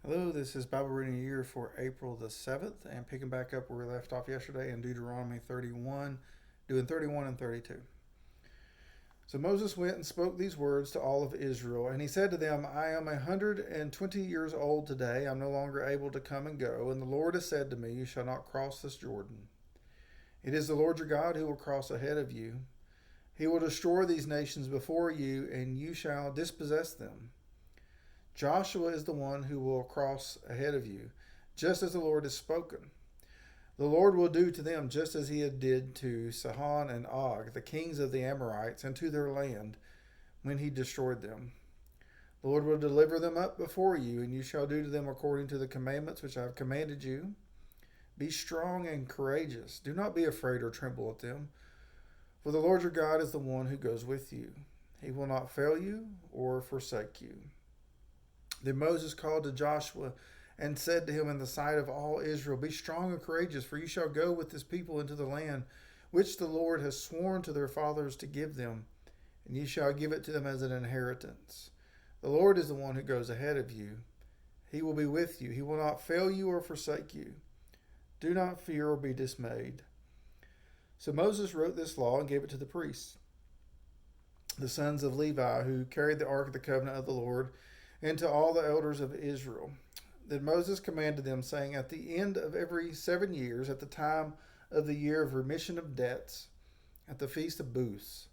Hello, this is Bible Reading Year for April the 7th, and picking back up where we left off yesterday in Deuteronomy 31, doing 31 and 32. So Moses went and spoke these words to all of Israel, and he said to them, I am 120 years old today. I'm no longer able to come and go, and the Lord has said to me, You shall not cross this Jordan. It is the Lord your God who will cross ahead of you. He will destroy these nations before you, and you shall dispossess them. Joshua is the one who will cross ahead of you, just as the Lord has spoken. The Lord will do to them just as he did to Sihon and Og, the kings of the Amorites, and to their land when he destroyed them. The Lord will deliver them up before you, and you shall do to them according to the commandments which I have commanded you. Be strong and courageous. Do not be afraid or tremble at them, for the Lord your God is the one who goes with you. He will not fail you or forsake you. Then Moses called to Joshua and said to him in the sight of all Israel, Be strong and courageous, for you shall go with this people into the land which the Lord has sworn to their fathers to give them, and you shall give it to them as an inheritance. The Lord is the one who goes ahead of you. He will be with you. He will not fail you or forsake you. Do not fear or be dismayed. So Moses wrote this law and gave it to the priests, the sons of Levi, who carried the ark of the covenant of the Lord, and to all the elders of Israel. Then Moses commanded them, saying, At the end of every 7 years, at the time of the year of remission of debts, at the feast of booths,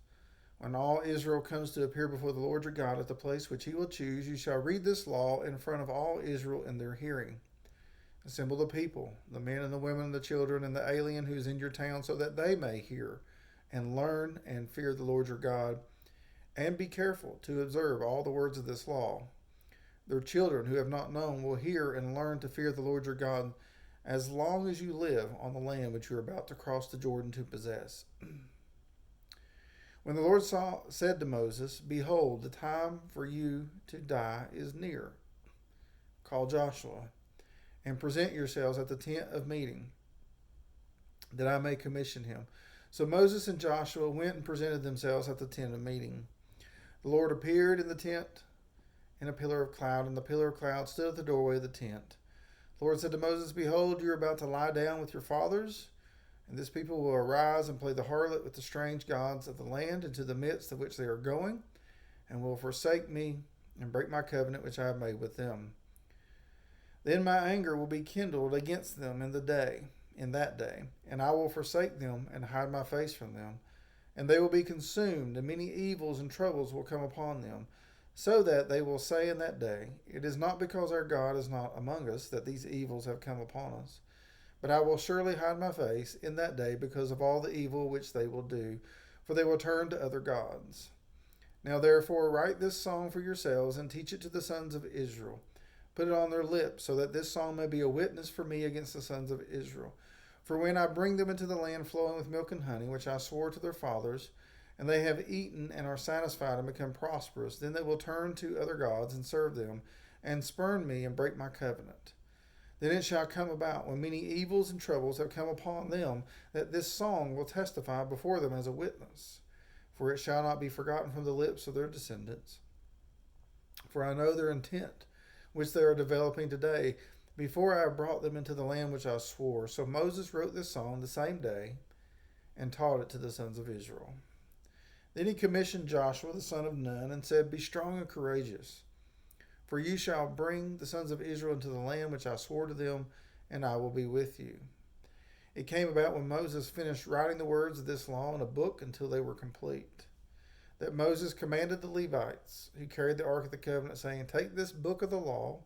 when all Israel comes to appear before the Lord your God at the place which he will choose, you shall read this law in front of all Israel in their hearing. Assemble the people, the men and the women and the children and the alien who is in your town, so that they may hear and learn and fear the Lord your God, and be careful to observe all the words of this law. Their children who have not known will hear and learn to fear the Lord your God as long as you live on the land which you are about to cross the Jordan to possess. When the Lord said to Moses, Behold, the time for you to die is near. Call Joshua and present yourselves at the tent of meeting, that I may commission him. So Moses and Joshua went and presented themselves at the tent of meeting. The Lord appeared in the tent in a pillar of cloud, and the pillar of cloud stood at the doorway of the tent. The Lord said to Moses, Behold, you are about to lie down with your fathers, and this people will arise and play the harlot with the strange gods of the land into the midst of which they are going, and will forsake me and break my covenant which I have made with them. Then my anger will be kindled against them in that day, and I will forsake them and hide my face from them, and they will be consumed, and many evils and troubles will come upon them, so that they will say in that day, It is not because our God is not among us that these evils have come upon us, but I will surely hide my face in that day because of all the evil which they will do, for they will turn to other gods. Now therefore write this song for yourselves and teach it to the sons of Israel. Put it on their lips, so that this song may be a witness for me against the sons of Israel. For when I bring them into the land flowing with milk and honey, which I swore to their fathers, and they have eaten and are satisfied and become prosperous, then they will turn to other gods and serve them, and spurn me and break my covenant. Then it shall come about, when many evils and troubles have come upon them, that this song will testify before them as a witness. For it shall not be forgotten from the lips of their descendants. For I know their intent, which they are developing today, before I have brought them into the land which I swore. So Moses wrote this song the same day and taught it to the sons of Israel. Then he commissioned Joshua the son of Nun and said, Be strong and courageous, for you shall bring the sons of Israel into the land which I swore to them, and I will be with you. It came about when Moses finished writing the words of this law in a book until they were complete, that Moses commanded the Levites who carried the ark of the covenant, saying, Take this book of the law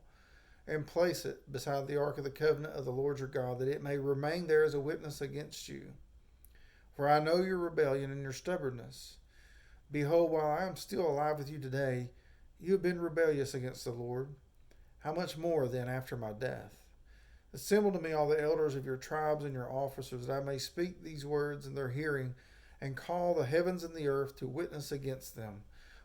and place it beside the ark of the covenant of the Lord your God, that it may remain there as a witness against you. For I know your rebellion and your stubbornness. Behold, while I am still alive with you today, you have been rebellious against the Lord. How much more then after my death? Assemble to me all the elders of your tribes and your officers, that I may speak these words in their hearing, and call the heavens and the earth to witness against them.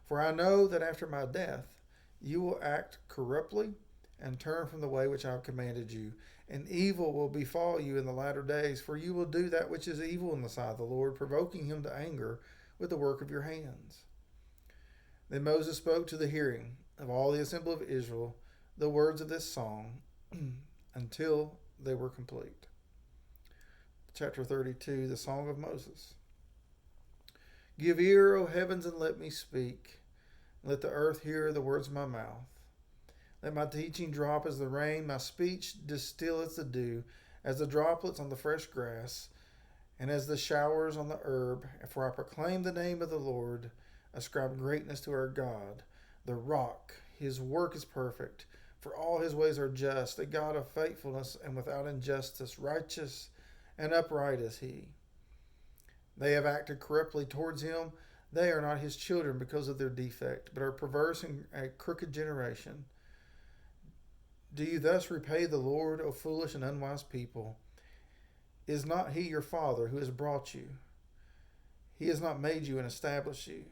For I know that after my death you will act corruptly and turn from the way which I have commanded you, and evil will befall you in the latter days, for you will do that which is evil in the sight of the Lord, provoking him to anger with the work of your hands. Then Moses spoke to the hearing of all the assembly of Israel the words of this song until they were complete. Chapter 32, the Song of Moses. Give ear, O heavens, and let me speak. Let the earth hear the words of my mouth. Let my teaching drop as the rain, my speech distill as the dew, as the droplets on the fresh grass, and as the showers on the herb. For I proclaim the name of the Lord, ascribe greatness to our God, the rock. His work is perfect, for all his ways are just, a God of faithfulness and without injustice, righteous and upright is he. They have acted corruptly towards him. They are not his children because of their defect, but are perverse and a crooked generation. Do you thus repay the Lord, O foolish and unwise people? Is not he your father who has brought you? He has not made you and established you.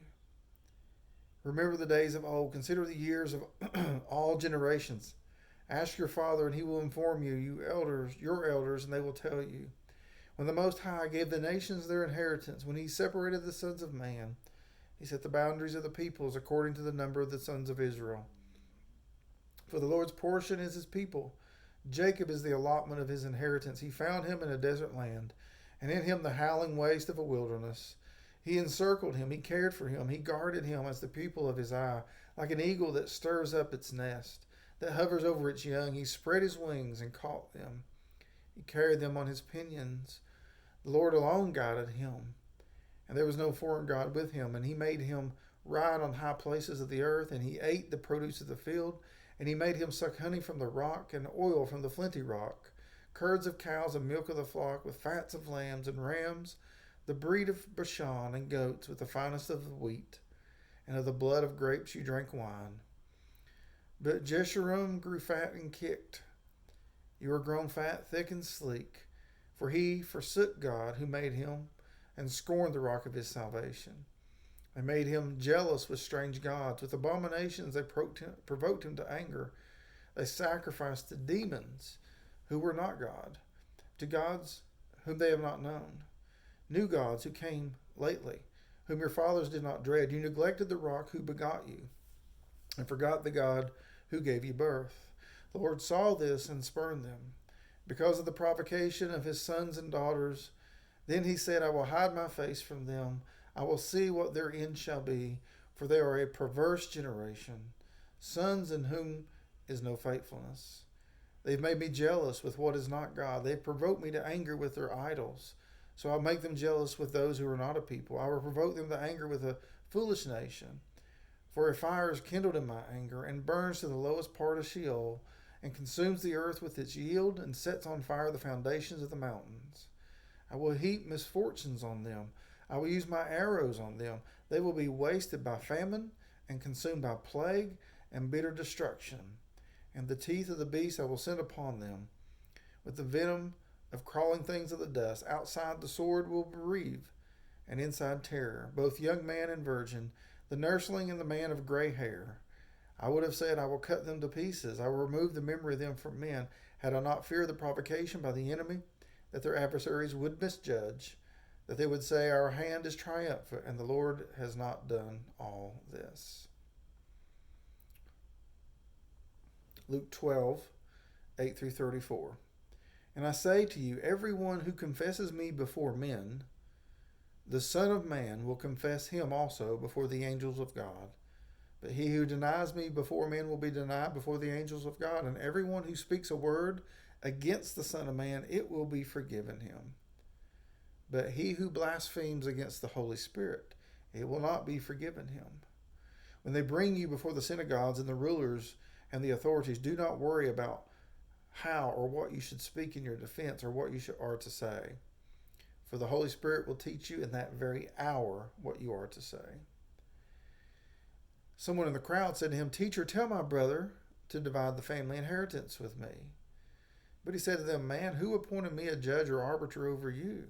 Remember the days of old. Consider the years of all generations. Ask your father, and he will inform you, your elders, and they will tell you. When the Most High gave the nations their inheritance, when he separated the sons of man, he set the boundaries of the peoples according to the number of the sons of Israel. For the Lord's portion is his people. Jacob is the allotment of his inheritance. He found him in a desert land, and in him the howling waste of a wilderness. He encircled him, he cared for him, he guarded him as the pupil of his eye, like an eagle that stirs up its nest, that hovers over its young. He spread his wings and caught them. He carried them on his pinions. The Lord alone guided him, and there was no foreign god with him. And he made him ride on high places of the earth, and he ate the produce of the field. And he made him suck honey from the rock and oil from the flinty rock, curds of cows and milk of the flock, with fats of lambs and rams, the breed of Bashan, and goats, with the finest of the wheat, and of the blood of grapes you drank wine. But Jeshurun grew fat and kicked. You are grown fat, thick, and sleek. For he forsook God who made him, and scorned the rock of his salvation. They made him jealous with strange gods. With abominations they provoked him to anger. They sacrificed to demons who were not God, to gods whom they have not known, new gods who came lately, whom your fathers did not dread. You neglected the rock who begot you, and forgot the God who gave you birth. The Lord saw this and spurned them, because of the provocation of his sons and daughters. Then he said, I will hide my face from them. I will see what their end shall be, for they are a perverse generation, sons in whom is no faithfulness. They've made me jealous with what is not God. They've provoked me to anger with their idols. So I'll make them jealous with those who are not a people. I will provoke them to anger with a foolish nation. For a fire is kindled in my anger, and burns to the lowest part of Sheol, and consumes the earth with its yield, and sets on fire the foundations of the mountains. I will heap misfortunes on them. I will use my arrows on them. They will be wasted by famine, and consumed by plague and bitter destruction. And the teeth of the beast I will send upon them, with the venom of crawling things of the dust. Outside the sword will bereave, and inside terror, both young man and virgin, the nursling and the man of gray hair. I would have said, I will cut them to pieces. I will remove the memory of them from men, had I not feared the provocation by the enemy, that their adversaries would misjudge, that they would say, our hand is triumphant, and the Lord has not done all this. Luke 12, 8 through 34. And I say to you, everyone who confesses me before men, the Son of Man will confess him also before the angels of God. But he who denies me before men will be denied before the angels of God. And everyone who speaks a word against the Son of Man, it will be forgiven him. But he who blasphemes against the Holy Spirit, it will not be forgiven him. When they bring you before the synagogues and the rulers and the authorities, do not worry about how or what you should speak in your defense or what you are to say. For the Holy Spirit will teach you in that very hour what you are to say. Someone in the crowd said to him, Teacher, tell my brother to divide the family inheritance with me. But he said to them, Man, who appointed me a judge or arbiter over you?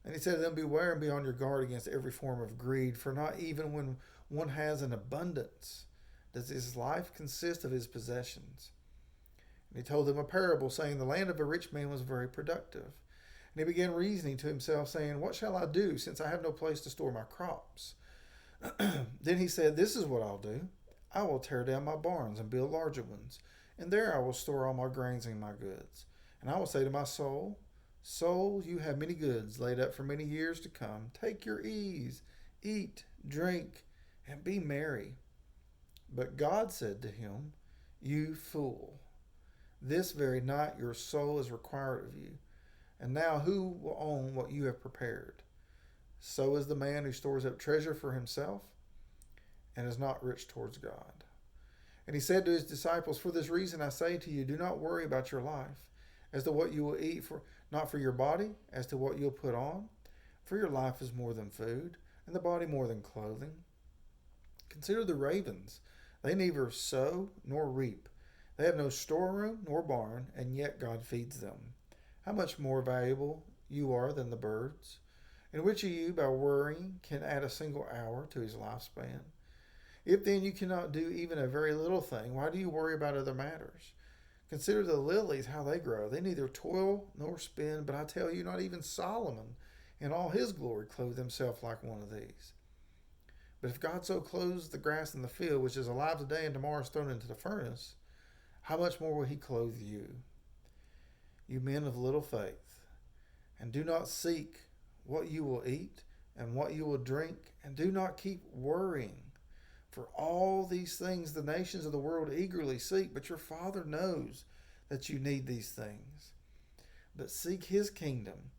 And he said to them, Beware and be on your guard against every form of greed, for not even when one has an abundance does his life consist of his possessions. And he told them a parable, saying, The land of a rich man was very productive. And he began reasoning to himself, saying, What shall I do, since I have no place to store my crops? Then he said, This is what I'll do. I will tear down my barns and build larger ones, and there I will store all my grains and my goods. And I will say to my soul, Soul, you have many goods laid up for many years to come. Take your ease, eat, drink, and be merry. But God said to him, You fool, this very night your soul is required of you. And now who will own what you have prepared? So is the man who stores up treasure for himself and is not rich towards God. And he said to his disciples, For this reason I say to you, do not worry about your life, as to what you will eat, not for your body, as to what you'll put on. For your life is more than food, and the body more than clothing. Consider the ravens. They neither sow nor reap. They have no storeroom nor barn, and yet God feeds them. How much more valuable you are than the birds? And which of you, by worrying, can add a single hour to his lifespan? If then you cannot do even a very little thing, why do you worry about other matters? Consider the lilies, how they grow. They neither toil nor spin, but I tell you, not even Solomon in all his glory clothed himself like one of these. But if God so clothes the grass in the field, which is alive today and tomorrow is thrown into the furnace, how much more will he clothe you, you men of little faith? And do not seek what you will eat and what you will drink, and do not keep worrying. For all these things the nations of the world eagerly seek, but your Father knows that you need these things. But seek his kingdom,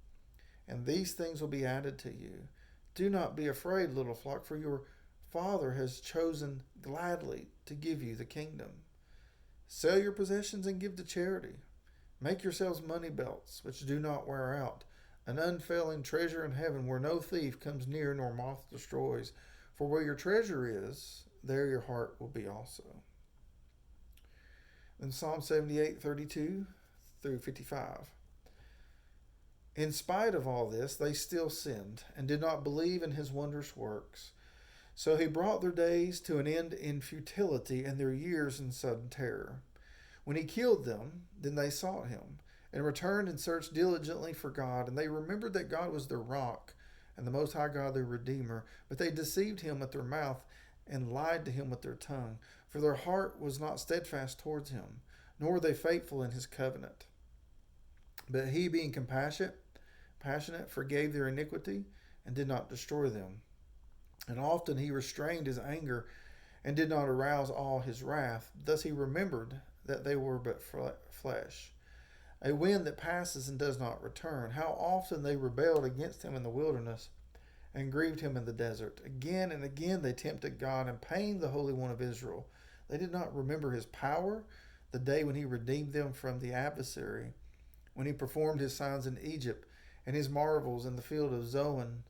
and these things will be added to you. Do not be afraid, little flock, for your Father has chosen gladly to give you the kingdom. Sell your possessions and give to charity. Make yourselves money belts, which do not wear out, an unfailing treasure in heaven where no thief comes near nor moth destroys. For where your treasure is, there your heart will be also. In Psalm 78:32 through 55. In spite of all this, they still sinned and did not believe in his wondrous works. So he brought their days to an end in futility and their years in sudden terror. When he killed them, then they sought him and returned and searched diligently for God. And they remembered that God was their rock and the Most High God their Redeemer. But they deceived him with their mouth and lied to him with their tongue. For their heart was not steadfast towards him, nor were they faithful in his covenant. But he, being passionate, forgave their iniquity and did not destroy them. And often he restrained his anger and did not arouse all his wrath. Thus he remembered that they were but flesh, a wind that passes and does not return. How often they rebelled against him in the wilderness and grieved him in the desert. Again and again they tempted God and pained the Holy One of Israel. They did not remember his power, the day when he redeemed them from the adversary, when he performed his signs in Egypt and his marvels in the field of Zoan,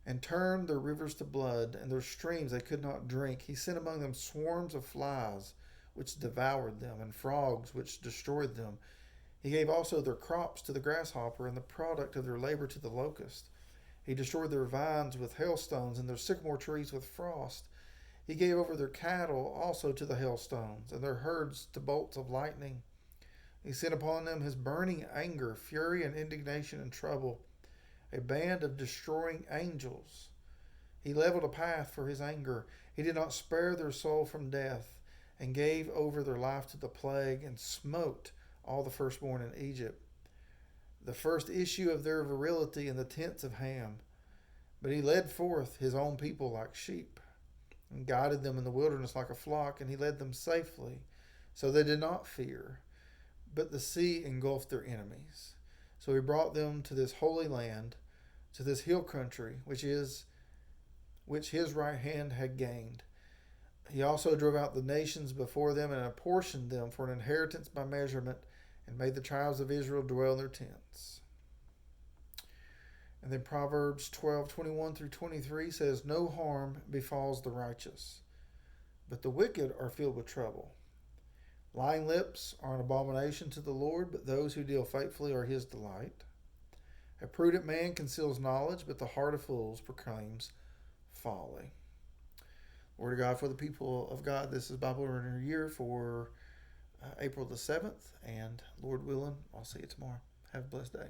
and turned their rivers to blood, and their streams they could not drink. He sent among them swarms of flies, which devoured them, and frogs, which destroyed them. He gave also their crops to the grasshopper, and the product of their labor to the locust. He destroyed their vines with hailstones, and their sycamore trees with frost. He gave over their cattle also to the hailstones, and their herds to bolts of lightning. He sent upon them his burning anger, fury, and indignation and trouble, a band of destroying angels. He leveled a path for his anger. He did not spare their soul from death, and gave over their life to the plague, and smote all the firstborn in Egypt, the first issue of their virility in the tents of Ham. But he led forth his own people like sheep, and guided them in the wilderness like a flock, and he led them safely. So they did not fear, but the sea engulfed their enemies. So he brought them to this holy land, to this hill country, which his right hand had gained. He also drove out the nations before them and apportioned them for an inheritance by measurement, and made the tribes of Israel dwell in their tents. And then Proverbs 12:21 through 23 says, No harm befalls the righteous, but the wicked are filled with trouble. Lying lips are an abomination to the Lord, but those who deal faithfully are his delight. A prudent man conceals knowledge, but the heart of fools proclaims folly. Word of God for the people of God. This is Bible Learner Year for April the 7th, and Lord willing, I'll see you tomorrow. Have a blessed day.